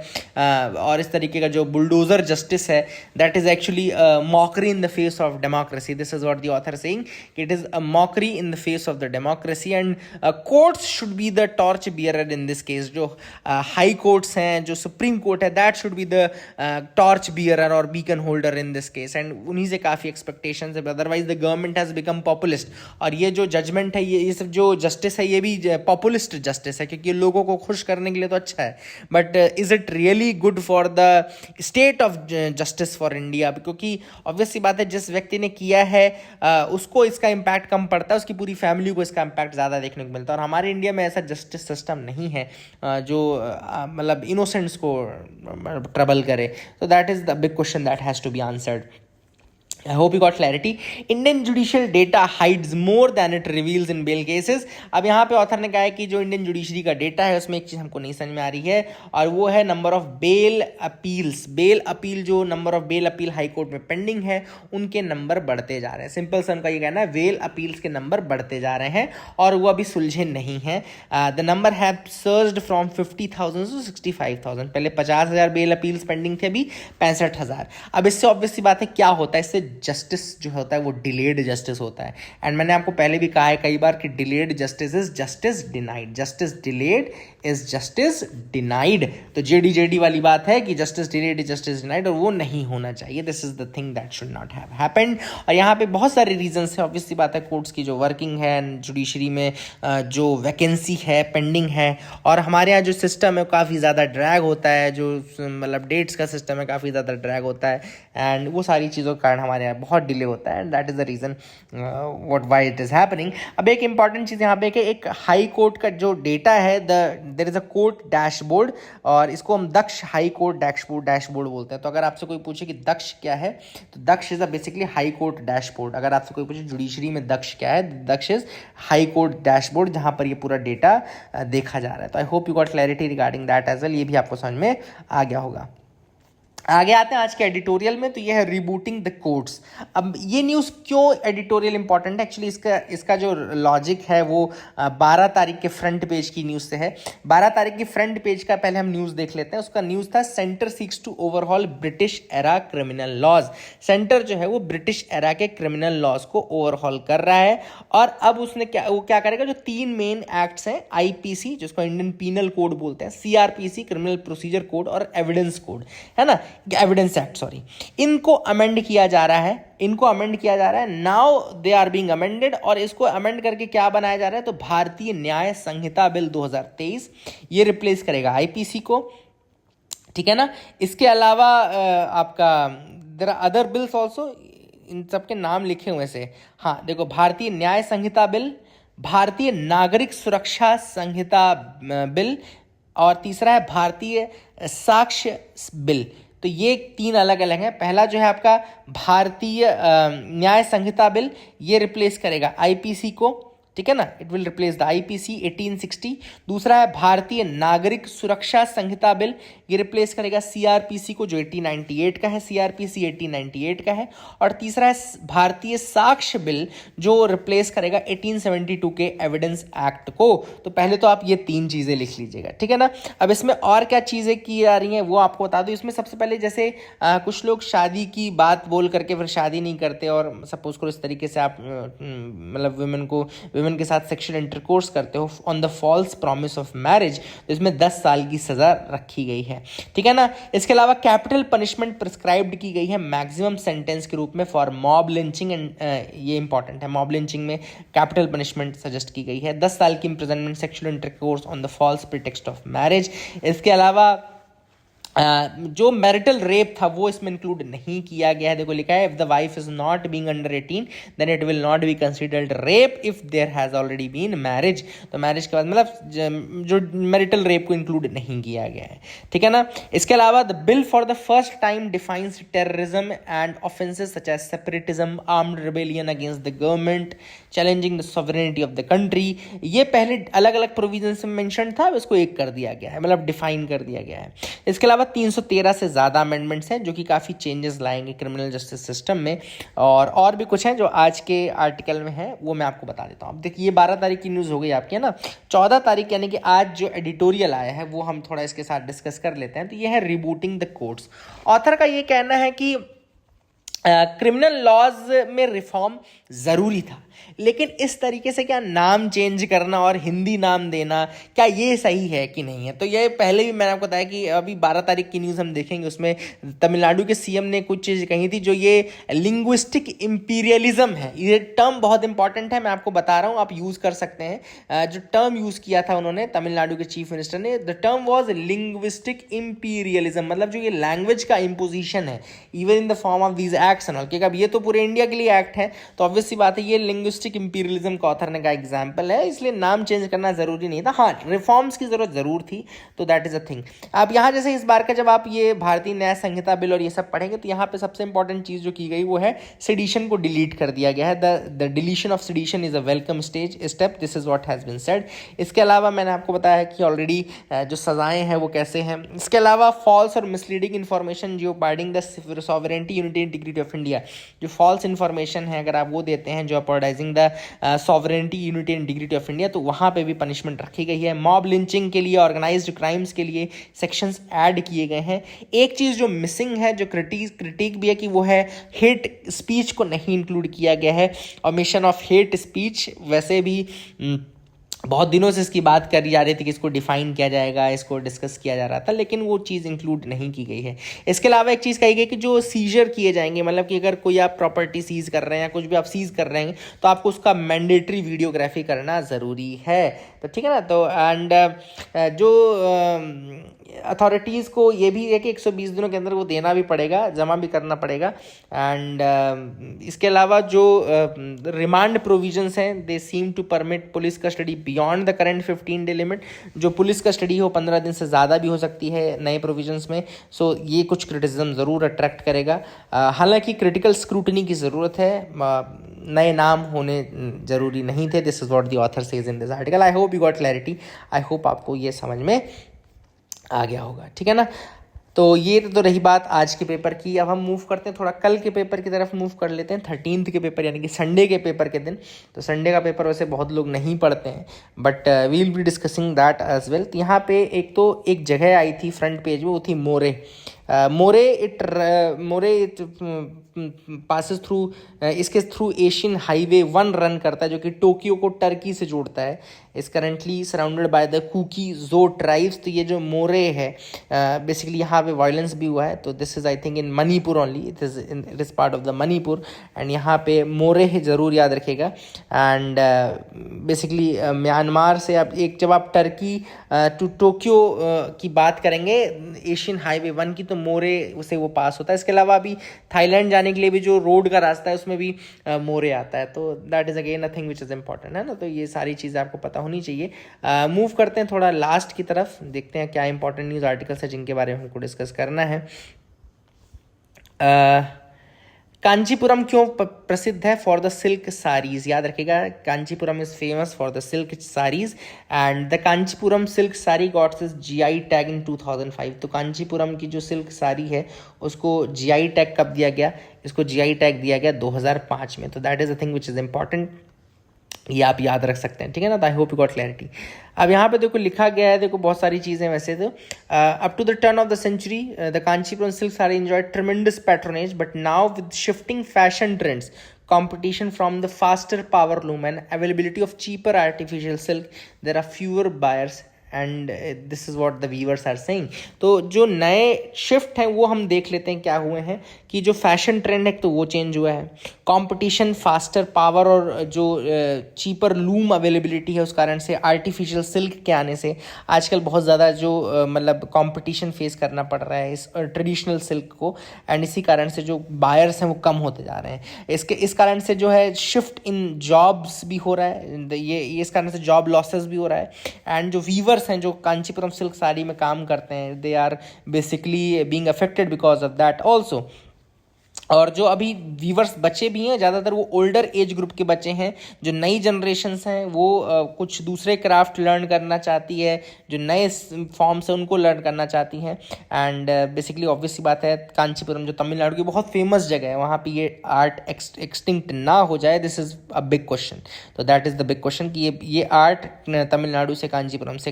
और इस तरीके का जो बुलडोजर जस्टिस है, that is actually mockery in the face of democracy. This is what the author saying, it is a mockery in the face of the democracy, and courts should be the torch bearer in this case. जो high courts हैं, जो supreme court है, that should be the torch bearer और beacon holder in this case, and उन्हीं से काफ़ी expectations है। Otherwise the government has become populist, और ये जो जजमेंट है, ये सब जो जस्टिस है, ये भी पॉपुलिस्ट जस्टिस है, क्योंकि लोगों को खुश करने के लिए तो अच्छा है, but is it really good for the state of justice for India? क्योंकि ऑब्वियस सी बात है, जिस व्यक्ति ने किया है उसको इसका इम्पैक्ट कम पड़ता है, उसकी पूरी फैमिली को इसका इम्पैक्ट ज़्यादा देखने को मिलता है। और हमारे इंडिया में ऐसा जस्टिस सिस्टम नहीं है जो मतलब इनोसेंट्स को ट्रबल करे। तो that is the big question that has to be answered. I hope you got clarity. Indian judicial data hides more than it reveals in bail cases. अब यहाँ पे ऑथर ने कहा है कि जो इंडियन जुडिशरी का डेटा है उसमें एक चीज़ हमको नहीं समझ में आ रही है, और वो है number of bail appeals. Bail appeal, जो number of bail appeal high court में पेंडिंग है, उनके नंबर बढ़ते जा रहे हैं। सिंपल सा उनका ये कहना है, बेल अपील्स के नंबर बढ़ते जा रहे हैं और वो अभी सुलझे नहीं हैं। The number have surged from 50,000 to 65,000। पहले 50,000 बेल अपील्स पेंडिंग थे, अभी 65,000। अब इससे ऑब्वियस सी बात है क्या होता है, इससे जस्टिस जो होता है वो डिलेड जस्टिस होता है। एंड मैंने आपको पहले भी कहा है कई बार कि delayed justice is justice denied, justice delayed is justice denied. तो जेडी वाली बात है कि justice delayed is justice denied, और वो नहीं होना चाहिए। This is the thing that should not have happened. और यहाँ पे बहुत सारे रीजंस है, ऑब्वियस सी बात है, कोर्ट्स की जो वर्किंग है, जुडिशरी में जो वैकेंसी है, पेंडिंग है, और हमारे यहाँ जो सिस्टम है काफ़ी ज़्यादा ड्रैग होता है, जो मतलब डेट्स का सिस्टम है काफ़ी ज़्यादा ड्रैग होता है, एंड वो सारी चीज़ों के कारण हमारे हमारे यहाँ बहुत डिले होता है, and that is the reason what why it is happening. अब एक इंपॉर्टेंट चीज़ यहाँ पे कि एक हाई कोर्ट का जो डेटा है, there is a court dashboard, और इसको हम दक्ष हाई कोर्ट डैशबोर्ड बोलते हैं। तो अगर आपसे कोई पूछे कि दक्ष क्या है, तो Daksh is a basically high court dashboard. अगर आपसे कोई पूछे जुडिशरी में दक्ष क्या है, Daksh is high court dashboard, जहाँ पर ये पूरा डेटा देखा जा रहा है। तो I hope you got clarity regarding that as well, ये भी आपको समझ में आ गया होगा। आगे आते हैं आज के एडिटोरियल में, तो ये है रिबूटिंग द कोर्ट्स। अब ये न्यूज़ क्यों एडिटोरियल इंपॉर्टेंट है, एक्चुअली इसका जो लॉजिक है वो 12 तारीख के फ्रंट पेज की न्यूज़ से है। 12 तारीख की फ्रंट पेज का पहले हम न्यूज़ देख लेते हैं। उसका न्यूज़ था centre seeks to overhaul British era criminal laws. Centre जो है वो ब्रिटिश एरा के क्रिमिनल लॉज को ओवरहॉल कर रहा है, और अब उसने क्या करेगा, जो 3 मेन एक्ट्स हैं, आईपीसी जिसको इंडियन पीनल कोड बोलते हैं, सीआरपीसी क्रिमिनल प्रोसीजर कोड, और एविडेंस कोड है ना, एविडेंस एक्ट सॉरी, इनको अमेंड किया जा रहा है। Now they are being amended, और इसको अमेंड करके क्या बनाया जा रहा है, तो भारतीय न्याय संहिता बिल 2023 ये रिप्लेस करेगा आईपीसी को, ठीक है ना। इसके अलावा आपका there are other bills also, इन सबके नाम लिखे हुए से, हाँ देखो, भारतीय न्याय संहिता बिल, भारतीय नागरिक सुरक्षा संहिता बिल, और तीसरा है भारतीय साक्ष्य बिल। तो ये 3 अलग अलग हैं। पहला जो है आपका भारतीय न्याय संहिता बिल, ये रिप्लेस करेगा आईपीसी को, ठीक है ना, it will replace the IPC 1860। दूसरा है भारतीय नागरिक सुरक्षा संहिता बिल, ये रिप्लेस करेगा सीआरपीसी को जो 1898 का है, सीआरपीसी 1898 का है। और तीसरा है भारतीय साक्ष्य बिल, जो रिप्लेस करेगा 1872 के एविडेंस एक्ट को। तो पहले तो आप ये 3 चीज़ें लिख लीजिएगा, ठीक है ना। अब इसमें और क्या चीज़ें की जा रही हैं वो आपको बता दूँ। इसमें सबसे पहले जैसे कुछ लोग शादी की बात बोल करके फिर शादी नहीं करते, और सपोज करो इस तरीके से आप मतलब वुमेन के साथ सेक्सुअल इंटरकोर्स करते हो on the false promise of marriage, तो इसमें 10 साल की सजा रखी गई है, ठीक है ना। इसके अलावा कैपिटल पनिशमेंट प्रिस्क्राइब्ड की गई है मैक्सिमम सेंटेंस के रूप में फॉर मॉब लिंचिंग, एंड ये इंपॉर्टेंट है, मॉब लिंचिंग में कैपिटल पनिशमेंट सजेस्ट की गई है, 10 साल की imprisonment sexual intercourse on the false pretext of marriage. इसके अलावा जो मैरिटल रेप था वो इसमें इंक्लूड नहीं किया गया है। देखो लिखा है, if the wife is not being under 18 then it will not be considered rape if there has already been marriage. तो मैरिज के बाद मतलब जो मैरिटल रेप को इंक्लूड नहीं किया गया है, ठीक है ना। इसके अलावा the bill for the first time defines terrorism and offences such as separatism, armed rebellion against the government, challenging the sovereignty of the country. ये पहले अलग अलग प्रोविजन में मेंशन था, इसको एक कर दिया गया है, मतलब डिफाइन कर दिया गया है। इसके अलावा 313 से ज़्यादा अमेंडमेंट्स हैं जो कि काफ़ी चेंजेस लाएंगे क्रिमिनल जस्टिस सिस्टम में, और भी कुछ हैं जो आज के आर्टिकल में है, वो मैं आपको बता देता हूँ। अब देखिए, 12 तारीख की न्यूज़ हो गई आपकी, है ना। 14 तारीख यानी कि आज जो एडिटोरियल आया है वो हम थोड़ा इसके साथ डिस्कस कर लेते हैं। तो ये है रिबूटिंग द कोर्ट्स। ऑथर का ये कहना है कि क्रिमिनल लॉज में रिफॉर्म ज़रूरी था, लेकिन इस तरीके से क्या नाम चेंज करना और हिंदी नाम देना, क्या ये सही है कि नहीं है। तो ये पहले भी मैंने आपको बताया कि अभी 12 तारीख की न्यूज़ हम देखेंगे, उसमें तमिलनाडु के सीएम ने कुछ चीज़ कही थी, जो ये लिंग्विस्टिक इंपीरियलिज्म है। ये टर्म बहुत इंपॉर्टेंट है, मैं आपको बता रहा हूँ, आप यूज़ कर सकते हैं। जो टर्म यूज़ किया था उन्होंने, तमिलनाडु के चीफ मिनिस्टर ने, the term was linguistic imperialism, मतलब जो ये लैंग्वेज का इम्पोजिशन है, even in the form of these acts and all, क्योंकि अब ये तो पूरे इंडिया के लिए एक्ट है, तो ऑब्वियस सी बात है ये लिंग्विस्टिक इंपीरियलिज्म का ऑथर ने का एग्जांपल है, इसलिए नाम चेंज करना जरूरी नहीं था। हाँ, रिफॉर्म्स की जरूरत जरूर थी, तो दैट इज अ थिंग। अब यहाँ जैसे इस बार का जब आप ये भारतीय न्याय संहिता बिल और ये सब पढ़ेंगे, तो यहाँ पे सबसे इंपॉर्टेंट चीज जो की गई वो है सेडिशन को डिलीट कर दिया गया है। The deletion of sedition is a welcome step, this is what has been said. इसके अलावा मैंने आपको बताया है कि ऑलरेडी जो सजाएं हैं वो कैसे हैं। इसके अलावा फॉल्स और misleading information jeopardizing the sovereignty unity integrity of India, जो फॉल्स इन्फॉर्मेशन है अगर आप वो देते हैं, जो jeopardizing the sovereignty unity and integrity of India, तो वहाँ पे भी पनिशमेंट रखी गई है। मॉब लिंचिंग के लिए, ऑर्गेनाइज्ड क्राइम्स के लिए सेक्शंस ऐड किए गए हैं। एक चीज़ जो मिसिंग है, जो क्रिटिक भी है, कि वो है हेट स्पीच को नहीं इंक्लूड किया गया है। और मिशन ऑफ हेट स्पीच वैसे भी बहुत दिनों से इसकी बात करी जा रही थी कि इसको डिफाइन किया जाएगा, इसको डिस्कस किया जा रहा था, लेकिन वो चीज़ इंक्लूड नहीं की गई है। इसके अलावा एक चीज़ कही गई कि जो सीजर किए जाएंगे, मतलब कि अगर कोई आप प्रॉपर्टी सीज कर रहे हैं या कुछ भी आप सीज कर रहे हैं तो आपको उसका मैंडेटरी वीडियोग्राफी करना ज़रूरी है। तो ठीक है ना। तो एंड जो अथॉरिटीज़ को ये भी है कि 120 दिनों के अंदर वो देना भी पड़ेगा, जमा भी करना पड़ेगा। एंड इसके अलावा जो रिमांड प्रोविजंस हैं, they seem to permit police custody beyond the current 15 day limit. जो पुलिस कस्टडी हो 15 दिन से ज़्यादा भी हो सकती है नए प्रोविजंस में। सो ये कुछ क्रिटिसिज्म ज़रूर अट्रैक्ट करेगा। हालांकि क्रिटिकल स्क्रूटनी की ज़रूरत है, नए नाम होने ज़रूरी नहीं थे। This is what the author says in this article. I hope you got clarity. I hope आपको ये समझ में आ गया होगा, ठीक है ना। तो ये तो रही बात आज के पेपर की। अब हम मूव करते हैं, थोड़ा कल के पेपर की तरफ मूव कर लेते हैं, 13th के पेपर यानी कि संडे के पेपर के दिन। तो संडे का पेपर वैसे बहुत लोग नहीं पढ़ते हैं, but we will be discussing that as well. तो यहाँ पे एक जगह आई थी फ्रंट पेज में, वो थी मोरे। मोरे इट पासिस थ्रू, इसके थ्रू एशियन हाईवे 1 रन करता है, जो कि टोक्यो को टर्की से जोड़ता है। Is currently surrounded by the Kuki Zo tribes. तो ये जो मोरे है, बेसिकली यहाँ पे वायलेंस भी हुआ है। तो this is I think in Manipur only, it is part of the Manipur. And यहाँ पे मोरे है, ज़रूर याद रखेगा। एंड बेसिकली म्यांमार से आप जब आप टर्की टू टोक्यो की बात करेंगे एशियन हाईवे 1 की, तो मोरे से वो पास होता है। इसके अलावा अभी थाईलैंड जाने के लिए भी जो रोड का रास्ता है उसमें भी मोरे आता है। तो that is again a thing which is important, है ना। तो ये सारी चीज़ें आपको पता होनी चाहिए। मूव करते हैं थोड़ा लास्ट की तरफ, देखते हैं क्या इंपॉर्टेंट न्यूज़ आर्टिकल्स है जिनके बारे में हमको डिस्कस करना है। कांचीपुरम क्यों प्रसिद्ध है? For the silk saris. याद रखिएगा, Kanchipuram is famous for the silk saris. And the Kanchipuram silk sari gots is GI tag in 2005। तो कांचीपुरम की जो सिल्क साड़ी है उसको GI टैग कब दिया गया? इसको GI टैग दिया गया 2005 में। तो that is a thing which is important, ये आप याद रख सकते हैं, ठीक है ना। आई होप यू गॉट क्लैरिटी। अब यहाँ पे देखो लिखा गया है, देखो बहुत सारी चीज़ें वैसे तो up to the turn of the century the Kanchipuram silk sari enjoyed tremendous patronage, but now with shifting fashion trends, competition from the faster power loom and availability of cheaper artificial silk, there are fewer buyers and this is what the viewers are saying. तो जो नए shift हैं वो हम देख लेते हैं क्या हुए हैं, कि जो फैशन ट्रेंड है तो वो चेंज हुआ है, कंपटीशन, फास्टर पावर और जो चीपर लूम अवेलेबिलिटी है उस कारण से, आर्टिफिशियल सिल्क के आने से आजकल बहुत ज़्यादा जो मतलब कंपटीशन फेस करना पड़ रहा है इस ट्रेडिशनल सिल्क को। एंड इसी कारण से जो बायर्स हैं वो कम होते जा रहे हैं। इस कारण से जो है शिफ्ट इन जॉब्स भी हो रहा है, ये इस कारण से जॉब लॉसेस भी हो रहा है। एंड जो वीवर्स हैं जो कांचीपुरम सिल्क साड़ी में काम करते हैं, they are basically being affected because of that also. और जो अभी व्यूवर्स बच्चे भी हैं ज़्यादातर वो ओल्डर एज ग्रुप के बच्चे हैं। जो नई जनरेशन्स हैं वो कुछ दूसरे क्राफ्ट लर्न करना चाहती है, जो नए फॉर्म्स हैं उनको लर्न करना चाहती हैं। एंड बेसिकली ऑब्वियस सी बात है, कांचीपुरम जो तमिलनाडु की बहुत फेमस जगह है, वहाँ पे ये आर्ट एक्सटिंक्ट ना हो जाए, this is a big question. तो that is the big question कि ये आर्ट तमिलनाडु से, कांचीपुरम से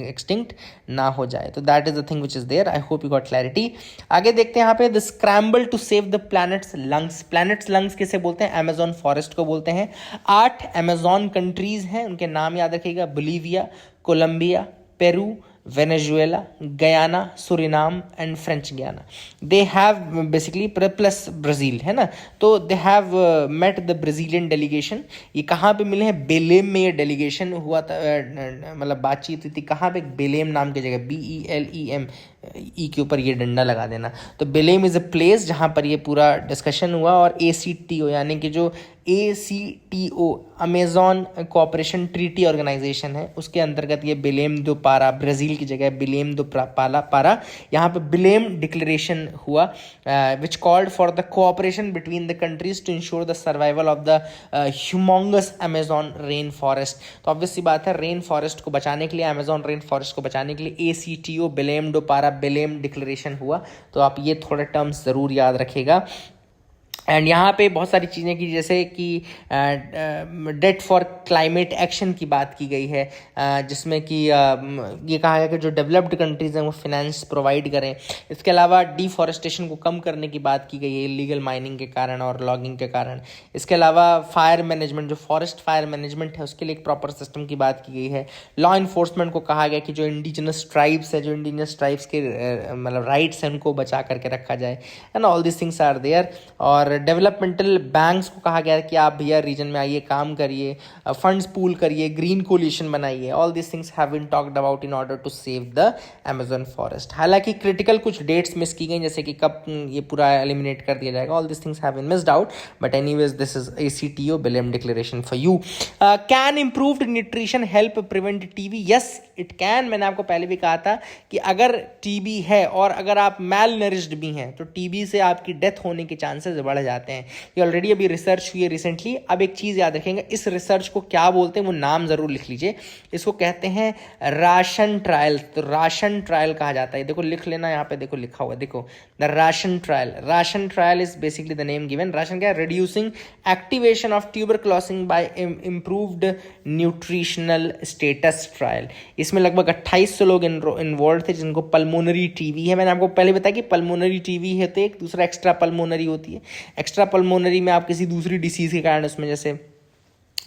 एक्सटिंक्ट ना हो जाए। तो that is the thing which is there. I hope you got clarity. आगे देखते हैं यहाँ पे, the scramble to save the planet's lungs. Planet's lungs किसे बोलते हैं? अमेजॉन फॉरेस्ट को बोलते हैं। 8 अमेजॉन कंट्रीज हैं, उनके नाम याद रखिएगा, Bolivia, Colombia, Peru, Venezuela, Guyana, Suriname and French Guiana. They have basically plus Brazil, है ना। तो they have met the Brazilian delegation. ये कहाँ पे मिले हैं? बेलेम में ये डेलीगेशन हुआ था, मतलब बातचीत हुई थी। कहाँ पे? बेलेम नाम की जगह, BELEM, ई के ऊपर ये डंडा लगा देना। तो बेलेम इज़ अ प्लेस जहाँ पर ये पूरा डिस्कशन हुआ। और ACTO यानी कि जो ACTO Amazon cooperation treaty organisation है, उसके अंतर्गत ये बेलेम दो पारा, ब्राज़ील की जगह बेलेम दो पारा, यहाँ पे बेलेम डिक्लेरेशन हुआ, which called for the cooperation between the countries to ensure the survival of the humongous Amazon rain forest. तो ऑब्वियस सी बात है, रेन फॉरेस्ट को बचाने के लिए, अमेजॉन रेन फॉरेस्ट को बचाने के लिए ACTO बेलेम दो पारा बेलेम डिक्लेरेशन हुआ। तो आप ये थोड़े टर्म्स ज़रूर याद रखिएगा। एंड यहाँ पे बहुत सारी चीज़ें की, जैसे कि डेट फॉर क्लाइमेट एक्शन की बात की गई है, जिसमें कि ये कहा गया कि जो डेवलप्ड कंट्रीज़ हैं वो फिनेंस प्रोवाइड करें। इसके अलावा डिफॉरेस्टेशन को कम करने की बात की गई है इलीगल माइनिंग के कारण और लॉगिंग के कारण। इसके अलावा फायर मैनेजमेंट, जो फॉरेस्ट फायर मैनेजमेंट है उसके लिए एक प्रॉपर सिस्टम की बात की गई है। लॉ इन्फोर्समेंट को कहा गया कि जो इंडिजिनस ट्राइब्स है, जो इंडिजिनस ट्राइब्स के मतलब राइट्स हैं उनको बचा करके रखा जाए, and all this things are there. और डेवलपमेंटल बैंक्स को कहा गया है कि आप भैया रीजन में आइए, काम करिए, फंड्स पूल करिए, ग्रीन कोलिशन बनाइए। All this things have been talked about in order to save the Amazon forest. हालांकि क्रिटिकल कुछ डेट्स मिस की गई, जैसे कि कब ये पूरा एलिमिनेट कर दिया जाएगा। All this things have been missed out, but anyways this is ACTO Belem declaration for you. Can improved nutrition help prevent TB? Yes it can. मैंने आपको पहले भी कहा था कि अगर टीबी है और अगर आप मैल नरिश्ड भी हैं तो टीबी से आपकी डेथ होने के चांसेस बढ़ जाते हैं। ये ऑलरेडी अभी रिसर्च हुई है रिसेंटली। अब एक चीज़ याद रखेंगे, इस रिसर्च को क्या बोलते हैं वो नाम ज़रूर लिख लीजिए। इसको कहते हैं राशन ट्रायल। तो राशन ट्रायल कहा जाता है, देखो लिख लेना, यहाँ पे देखो लिखा हुआ है, देखो the ration trial. Ration trial is basically the name given. Ration क्या है? Reducing activation of tuberculosis by improved nutritional status trial. इसमें लगभग 2800 लोग इन्वॉल्व थे जिनको पल्मोनरी टीबी है। मैंने आपको पहले बताया कि पल्मोनरी टीबी है तो एक दूसरा एक्स्ट्रा पल्मोनरी होती है। एक्स्ट्रा पल्मोनरी में आप किसी दूसरी डिसीज़ के कारण उसमें जैसे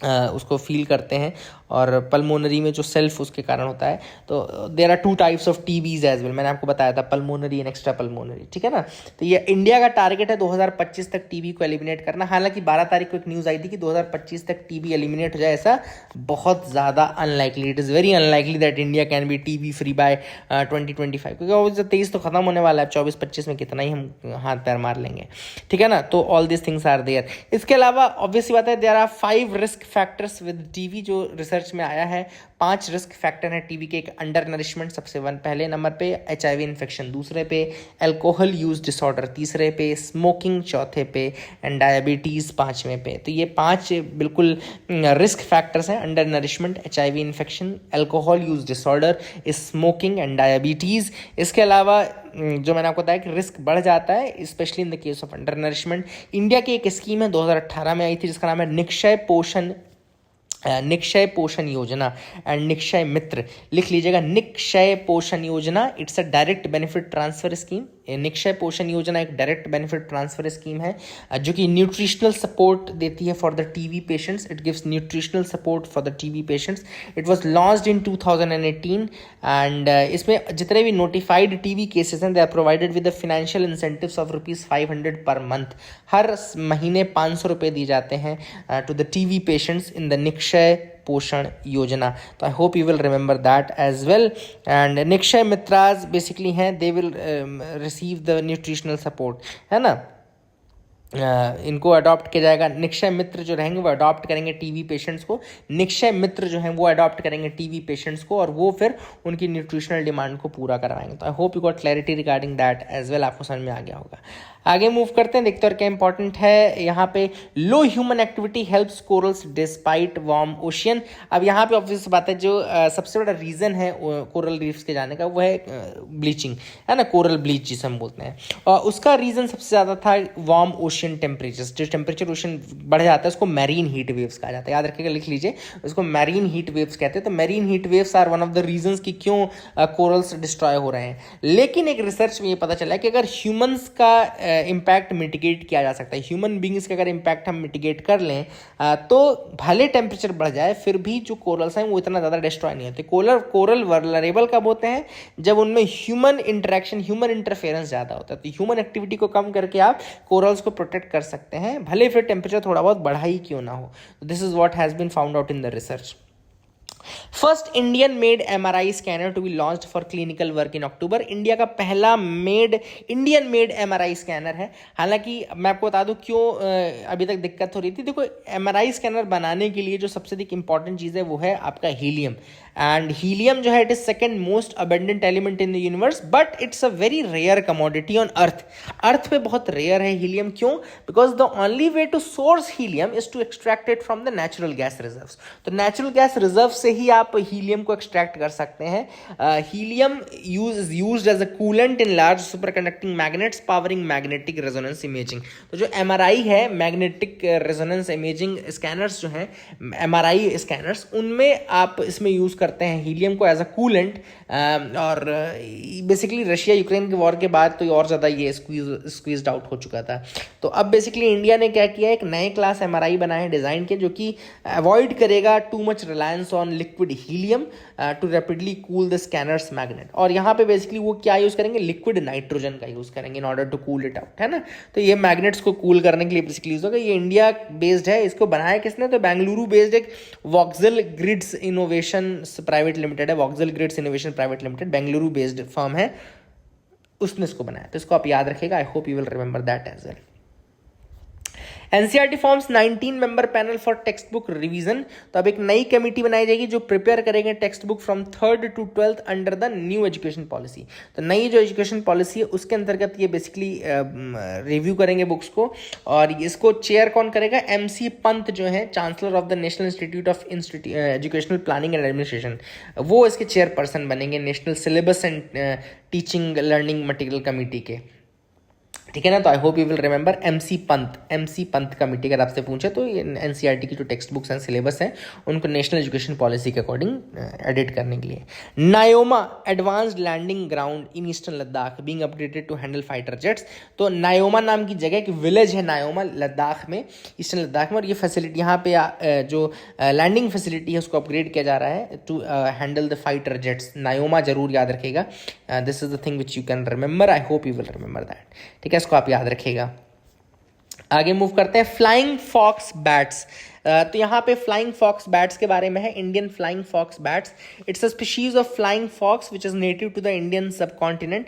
उसको फील करते हैं, और पल्मोनरी में जो सेल्फ उसके कारण होता है। तो there are 2 types of TBs as well. मैंने आपको बताया था पल्मोनरी एंड एक्स्ट्रा पल्मोनरी, ठीक है ना। तो ये इंडिया का टारगेट है 2025 तक टीबी को एलिमिनेट करना। हालांकि 12 तारीख को एक न्यूज़ आई थी कि 2025 तक टीबी एलिमिनेट हो जाए, ऐसा बहुत ज़्यादा unlikely, it is very unlikely that India can be TB free by 2025, क्योंकि वो 23 तो खत्म होने वाला है, 24-25 में कितना ही हम हाथ पैर मार लेंगे, ठीक है ना। तो all this things are there. इसके अलावा ऑब्वियस बात है, there are 5 risk factors with TB, जो रिसर्च में आया है। 5 रिस्क फैक्टर हैं टीबी के। एक अंडर नरिशमेंट सबसे पहले नंबर पे, HIV इन्फेक्शन दूसरे पे, अल्कोहल यूज डिसऑर्डर तीसरे पे, स्मोकिंग चौथे पे, एंड डायबिटीज़ 5वें पे। तो ये 5 बिल्कुल रिस्क फैक्टर्स हैं, under nourishment, HIV infection, alcohol use disorder, smoking and diabetes. इसके अलावा जो मैंने आपको बताया कि रिस्क बढ़ जाता है specially in the case of under nourishment. India की एक स्कीम है 2018 में आई थी जिसका नाम है निक्षय पोषण योजना एंड निक्षय मित्र। लिख लीजिएगा, निक्षय पोषण योजना, it's a direct benefit transfer scheme. Nikshay Poshan योजना एक डायरेक्ट बेनिफिट ट्रांसफर स्कीम है जो कि न्यूट्रिशनल सपोर्ट देती है for the TB patients. It gives nutritional support for the TB patients. It was launched in 2018 and इसमें जितने भी नोटिफाइड टीबी केसेस हैं they are provided with the financial incentives of ₹500 per month. हर महीने 500 रुपये दिए जाते हैं to the TB patients in the Nikshay Poshan Yojana. तो I hope you will remember that as well. And Nikshay Mitras basically हैं, they will receive the nutritional support, है ना। इनको अडॉप्ट किया जाएगा। निक्षय मित्र जो रहेंगे वो अडॉप्ट करेंगे टीबी पेशेंट्स को। निक्षय मित्र जो हैं वो अडॉप्ट करेंगे टीबी पेशेंट्स को और वो फिर उनकी न्यूट्रिशनल डिमांड को पूरा करवाएंगे। तो I hope you got clarity regarding that as well. आपको समझ में आ गया होगा। आगे मूव करते हैं, देखते हैं क्या इंपॉर्टेंट है यहाँ पे। Low human activity helps corals despite warm ocean. अब यहाँ पे ऑब्वियस बात है, जो सबसे बड़ा रीज़न है कोरल रीफ्स के जाने का वो है ब्लीचिंग, है ना, कोरल ब्लीच जिसे हम बोलते हैं। और उसका रीज़न सबसे ज़्यादा था वार्म ओशियन टेम्परेचर। जो टेम्परेचर ओशन बढ़ जाता है उसको मैरीन हीट वेव्स कहा जाता है। याद रखिएगा, लिख लीजिए, उसको मैरीन हीट वेव्स कहते हैं। तो marine heat waves are one of the reasons कि क्यों कोरल्स डिस्ट्रॉय हो रहे हैं। लेकिन एक रिसर्च में ये पता चला है कि अगर ह्यूमंस का इम्पैक्ट मिटिगेट किया जा सकता है, ह्यूमन बींग्स के अगर इम्पैक्ट हम मिटिगेट कर लें तो भले टेम्परेचर बढ़ जाए फिर भी जो कोरल्स हैं वो इतना ज़्यादा डिस्ट्रॉय नहीं होते। कोरल वल्नरेबल कब होते हैं? जब उनमें ह्यूमन इंटरेक्शन, ह्यूमन इंटरफेरेंस ज़्यादा होता है। तो ह्यूमन एक्टिविटी को कम करके आप कोरल्स को प्रोटेक्ट कर सकते हैं, भले फिर टेम्परेचर थोड़ा बहुत बढ़ा ही क्यों ना हो। This is what has been found out in the research. First Indian made MRI scanner to be launched for clinical work in October. India का पहला इंडियन मेड MRI स्कैनर है। हालांकि मैं आपको बता दूं क्यों अभी तक दिक्कत हो रही थी। देखो, MRI स्कैनर बनाने के लिए जो सबसे अधिक इंपॉर्टेंट चीज़ है वो है आपका हीलियम। एंड हीलियम जो है it is second most abundant element in the universe, but it's a very rare commodity on earth. Earth पे बहुत रेयर है हीलियम. क्यों? Because the only way to source helium is to extract it from the natural gas reserves. तो natural gas reserve से ही आप helium को extract कर सकते हैं. Helium used as a coolant in large superconducting magnets powering magnetic resonance imaging. तो जो MRI है, मैग्नेटिक रेजोनेंस इमेजिंग स्कैनर्स जो हैं, MRI स्कैनर्स, उनमें आप इसमें यूज़ करते हैं हीलियम को एज अ कूलेंट. और बेसिकली रशिया यूक्रेन के वॉर के बाद तो और ज़्यादा ये स्क्वीज्ड आउट हो चुका था. तो अब बेसिकली इंडिया ने क्या किया, एक नए क्लास MRI बनाए, डिज़ाइन किए, जो कि अवॉइड करेगा too much reliance on liquid helium to rapidly cool the scanners magnet. और यहाँ पे बेसिकली वो क्या यूज़ करेंगे, लिक्विड नाइट्रोजन का यूज़ करेंगे in order to cool it out, है ना. तो ये मैग्नेट्स को कूल करने के लिए बेसिकली यूज़ होगा. ये इंडिया बेस्ड है. इसको बनाया किसने? तो बेंगलुरु बेस्ड एक voxel grids innovation private limited है. Voxel grids innovation private limited Bengaluru based firm है, उसने इसको बनाया. तो इसको आप याद रखिएगा. I hope you will remember that as well. NCERT forms 19 member panel for text book revision. तो अब एक नई कमेटी बनाई जाएगी जो प्रिपेयर करेंगे text book from 3rd to 12th under the new education policy. तो नई जो एजुकेशन पॉलिसी है उसके अंतर्गत ये बेसिकली रिव्यू करेंगे बुक्स को. और इसको चेयर कौन करेगा? MC पंत जो है, chancellor of the national institute of educational planning and administration, वो इसके चेयरपर्सन बनेंगे national syllabus and teaching learning material committee के. ठीक है ना. तो I hope you will remember MC Pant committee. अगर आपसे पूछे तो NCERT की जो टेक्स्ट बुक्स एंड सिलेबस हैं उनको नेशनल एजुकेशन पॉलिसी के अकॉर्डिंग एडिट करने के लिए. Nyoma advanced landing ground in eastern Ladakh being updated to handle fighter jets. तो नायोमा नाम की जगह, एक विलेज है नायोमा लद्दाख में, ईस्टर्न लद्दाख में. और ये फैसिलिटी यहाँ पे जो लैंडिंग फैसिलिटी है उसको अपग्रेड किया जा रहा है to handle the fighter jets. Nyoma जरूर याद रखेगा. This is the thing which you can remember. I hope you will remember that. ठीक है, इसको आप याद रखिएगा. आगे मूव करते हैं. Flying fox bats. तो यहाँ पे फ्लाइंग फॉक्स बैट्स के बारे में है. Indian flying fox bats, it's a species of flying fox which is native to the Indian subcontinent.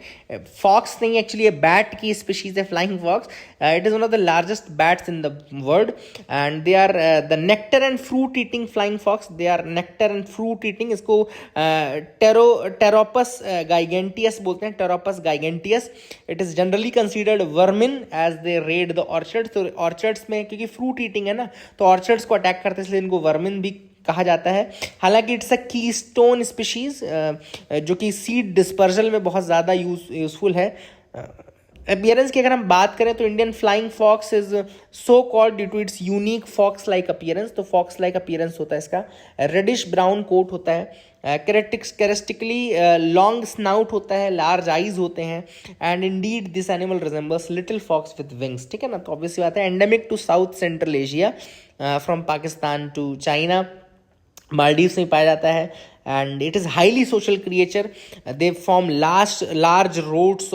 Fox नहीं, एक्चुअली बैट की स्पीशीज है flying fox. It is one of the largest bats in the world and they are the nectar and fruit eating flying fox. They are nectar and fruit eating. इसको Pteropus giganteus बोलते हैं, Pteropus giganteus. It is generally considered vermin as they read the orchard. तो orchards में क्योंकि fruit eating है ना, तो orchards को अटैक करते हैं, इसलिए इनको वर्मिन भी कहा जाता है. हालांकि इट्स अ कीस्टोन स्पीशीज जो कि सीड डिस्पर्जल में बहुत ज़्यादा यूजफुल है. अपीयरेंस की अगर हम बात करें तो Indian flying fox is so called due to its unique fox like appearance. तो फॉक्स लाइक अपीयरेंस होता है इसका. रेडिश ब्राउन कोट होता है. कैरेक्टरिस्टिकली लॉन्ग स्नाउट होता है, लार्ज आइज होते हैं. And indeed this animal resembles little fox with wings. ठीक है ना. तो ऑब्वियसली बात है, endemic to south central Asia from Pakistan to China, Maldives में पाया जाता है. and it is highly social creature. They form large roosts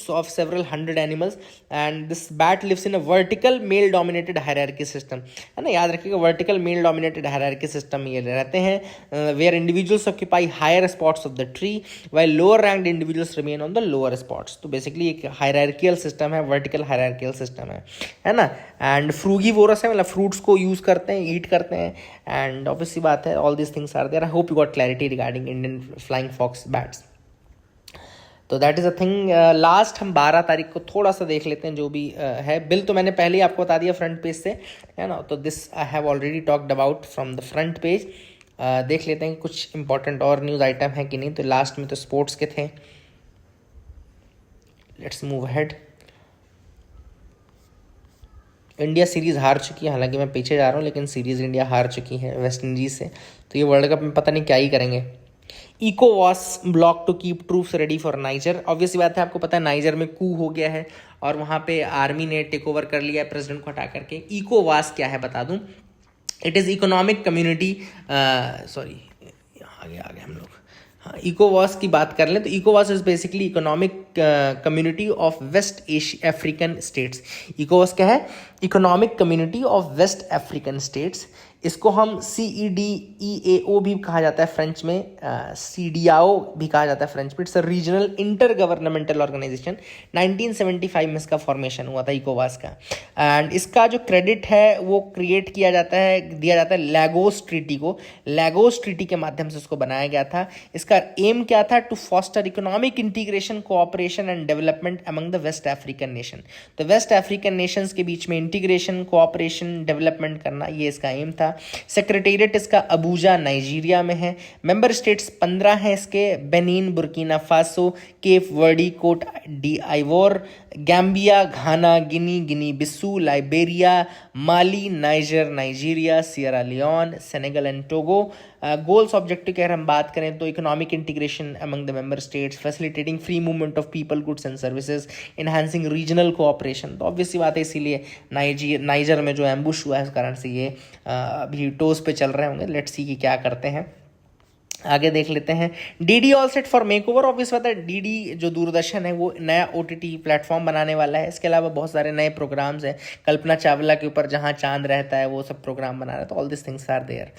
of several hundred animals, and this bat lives in a vertical male dominated hierarchy system. है ना, याद रखिएगा, vertical male dominated hierarchy system में ये रहते हैं, where individuals occupy higher spots of the tree while lower ranked individuals remain on the lower spots. तो basically एक hierarchical system है, vertical hierarchical system है ना. and frugivorous है, मतलब fruits को use करते हैं, eat करते हैं. and obviously बात है, all these things are there. I hope you got clarity regarding Indian flying fox bats. तो that is a thing. Last हम 12 तारीख को थोड़ा सा देख लेते हैं जो भी है. बिल तो मैंने पहले ही आपको बता दिया फ्रंट पेज से, है ना. तो this I have already talked about from the front page. देख लेते हैं कुछ इंपॉर्टेंट और न्यूज़ आइटम है कि नहीं. तो लास्ट में तो स्पोर्ट्स के थे. Let's move ahead. India series हार चुकी है, हालांकि मैं पीछे जा रहा हूँ, लेकिन सीरीज़ इंडिया हार चुकी है वेस्ट इंडीज़ से. तो ये वर्ल्ड कप में पता नहीं क्या ही करेंगे. इकोवास bloc to keep troops ready for Niger. Obviously बात है, आपको पता है नाइजर में कू हो गया है और वहाँ पे आर्मी ने टेक ओवर कर लिया है प्रेसिडेंट को हटा करके. इकोवास क्या है बता दूँ. It is economic community, sorry आगे हम लोग इकोवास की बात कर लें तो इकोवास is basically economic community of West African states. इकोवास क्या है? Economic community of West African states. इसको हम CEDEAO भी कहा जाता है फ्रेंच में, CDAO भी कहा जाता है फ्रेंच में। It's a regional intergovernmental organisation. 1975 में इसका फॉर्मेशन हुआ था इकोवास का। एंड इसका जो क्रेडिट है वो क्रिएट किया जाता है, दिया जाता है लैगोस ट्रीटी को। लैगोस ट्रीटी के माध्यम से इसको बनाया गया था। इसका एम क्या था? To foster economic integration, cooperation and development among the West African nation. तो वेस्ट अफ्रीकन नेशंस के बीच में इंटीग्रेशन, कोऑपरेशन, डेवलपमेंट करना, ये इसका एम था। सेक्रेटेरिएट इसका अबूजा नाइजीरिया में है। मेंबर स्टेट्स 15 हैं इसके, Benin, Burkina Faso, Cape Verde, Cote d'Ivoire, Gambia, Ghana, Guinea Bissau, Liberia, Mali, Niger, Nigeria, Sierra Leone, Senegal and Togo. Goals objective की अगर हम बात करें तो economic integration among the member states, facilitating free movement of people, goods and services, enhancing regional cooperation. तो obviously बात है, इसीलिए नाइजर में जो एम्बुश हुआ है उस कारण से ये अभी टोस पे चल रहे होंगे। लेट्स सी कि क्या करते हैं। आगे देख लेते हैं। DD all set for makeover. Obvious बात है, डीडी जो दूरदर्शन है वो नया OTT प्लेटफॉर्म बनाने वाला है। इसके अलावा बहुत सारे नए प्रोग्राम्स हैं। कल्पना चावला के ऊपर जहां चांद रहता है वो सब प्रोग्राम बना रहा है। तो all this things are there,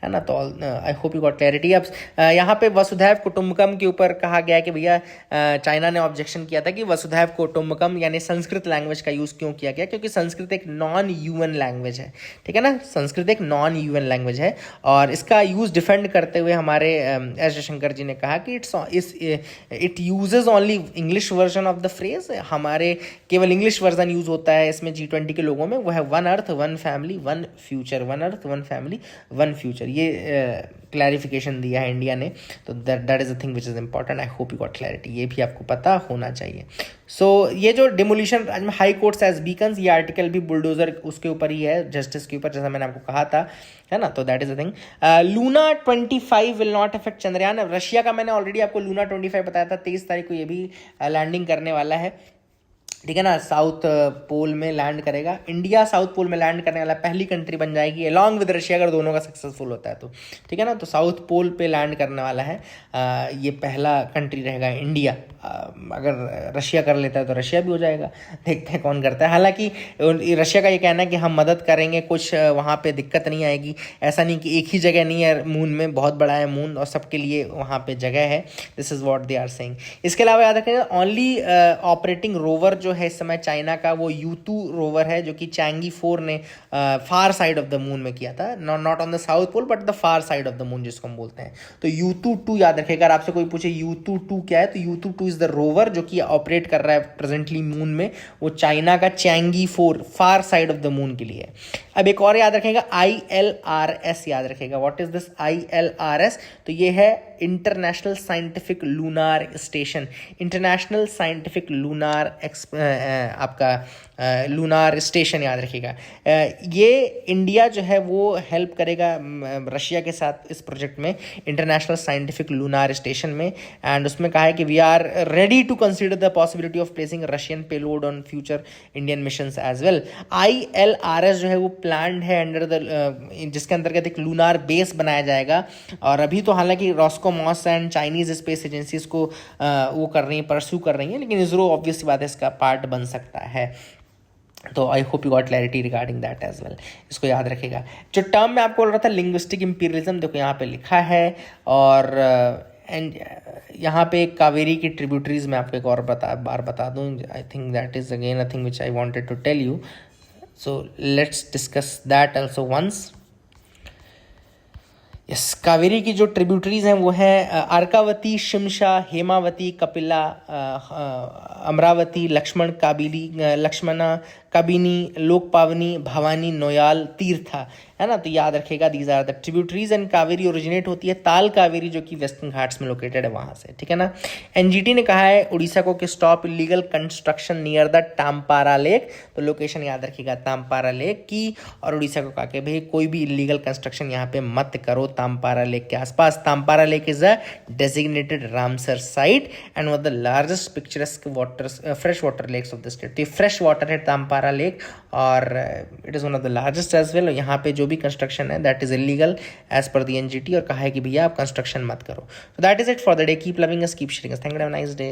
है ना। तो I hope you got clarity. अब यहाँ पे वसुधैव कुटुंबकम के ऊपर कहा गया कि भैया चाइना ने ऑब्जेक्शन किया था कि वसुधैव कुटुंबकम यानी संस्कृत लैंग्वेज का यूज़ क्यों किया गया, क्योंकि संस्कृत एक नॉन यूएन लैंग्वेज है, ठीक है ना। संस्कृत एक नॉन यूएन लैंग्वेज है और इसका यूज़ डिफेंड करते हुए हमारे एस जयशंकर जी ने कहा कि it uses only English version of the phrase. हमारे केवल इंग्लिश वर्जन यूज़ होता है इसमें G20 के लोगों में, वो है one earth one family one future, one earth one family one future. ये क्लैरिफिकेशन दिया है इंडिया ने। तो that is a thing which is important. I hope you got clarity, ये भी आपको पता होना चाहिए। सो ये जो demolition High Courts as beacons, ये आर्टिकल भी बुलडोजर उसके ऊपर ही है, जस्टिस के ऊपर, जैसा मैंने आपको कहा था, है ना। तो that is a thing. Luna 25 will not affect Chandrayaan. Russia का मैंने ऑलरेडी आपको लूना 25 बताया था, 23 तारीख को ये भी लैंडिंग करने वाला है, ठीक है ना। साउथ पोल में लैंड करेगा। इंडिया साउथ पोल में लैंड करने वाला पहली कंट्री बन जाएगी अलॉन्ग विद रशिया, अगर दोनों का सक्सेसफुल होता है तो, ठीक है ना। तो साउथ पोल पे लैंड करने वाला है, ये पहला कंट्री रहेगा इंडिया। अगर रशिया कर लेता है तो रशिया भी हो जाएगा, देखते हैं कौन करता है। हालांकि रशिया का ये कहना है कि हम मदद करेंगे, कुछ वहाँ पे दिक्कत नहीं आएगी। ऐसा नहीं कि एक ही जगह नहीं है मून में, बहुत बड़ा है मून और सबके लिए वहाँ पे जगह है। This is what they are saying. इसके अलावा याद रखें, ओनली ऑपरेटिंग रोवर जो है इस समय चाइना का वो U2 रोवर है, जो कि चैंगी 4 ने far side of the moon में किया था। Not on the south pole but the far side of the moon, जिसको हम बोलते हैं। तो U2-2 याद रखेगा। अगर आपसे कोई पूछे U2-2 क्या है, तो U2-2 इज द रोवर जो कि ऑपरेट कर रहा है प्रेजेंटली मून में। वो चाइना का Changi 4 far side of the moon के लिए। अब एक और याद रखेगा, ILRS याद रखेगा। What is this ILRS? तो ये है international scientific lunar station. International scientific lunar आपका लूनार स्टेशन याद रखिएगा। ये इंडिया जो है वो हेल्प करेगा रशिया के साथ इस प्रोजेक्ट में, इंटरनेशनल साइंटिफिक लूनार स्टेशन में। एंड उसमें कहा है कि we are ready to consider the possibility of placing Russian payload on future Indian missions as well. ILRS जो है वो प्लान्ड है अंडर द, जिसके अंतर्गत एक लूनार बेस बनाया जाएगा। और अभी तो हालांकि रॉस्कोमॉस एंड चाइनीज स्पेस एजेंसीज को वो कर रही हैं, परस्यू कर रही हैं, लेकिन इसरो ऑब्वियस बात है इसका पार्ट बन सकता है। तो I hope you got clarity regarding that as well. इसको याद रखेगा। जो टर्म मैं आपको बोल रहा था लिंग्विस्टिक इंपीरियलिज्म, देखो यहाँ पे लिखा है। और एंड यहाँ पे कावेरी की ट्रिब्यूटरीज मैं आपको एक और बार बता दूँ। I think that is again a thing which I wanted to tell you. So let's discuss that also once. Yes, Kaveri की जो ट्रिब्यूटरीज हैं वो हैं अर्कावती, शिमशा, हेमावती, कपिला, अमरावती, लक्ष्मणा, कबिनी, लोकपावनी, भवानी, नोयाल, तीर्था, है ना। तो याद रखेगा, these are the tributaries. And Kaveri originate होती है ताल कावेरी, जो कि वेस्टर्न घाट्स में लोकेटेड है, वहाँ से, ठीक है ना। NGT ने कहा है उड़ीसा को कि stop illegal construction near the Tampara lake. तो लोकेशन याद रखिएगा टाम्पारा लेक की। और उड़ीसा को कहा कि भाई कोई भी इलीगल कंस्ट्रक्शन यहाँ पे मत करो टाम्पारा लेक के आसपास। Tampara lake is a designated Ramsar site and one of the largest picturesque fresh water lakes of the state. तो फ्रेश वाटर है टाम्पारा लेक और it is one of the largest as well. यहाँ पे जो भी कंस्ट्रक्शन है that is illegal as per the NGT, और कहा है कि भैया आप कंस्ट्रक्शन मत करो। So that is it for the day. Keep loving us, keep sharing us. Thank you. Have a nice day.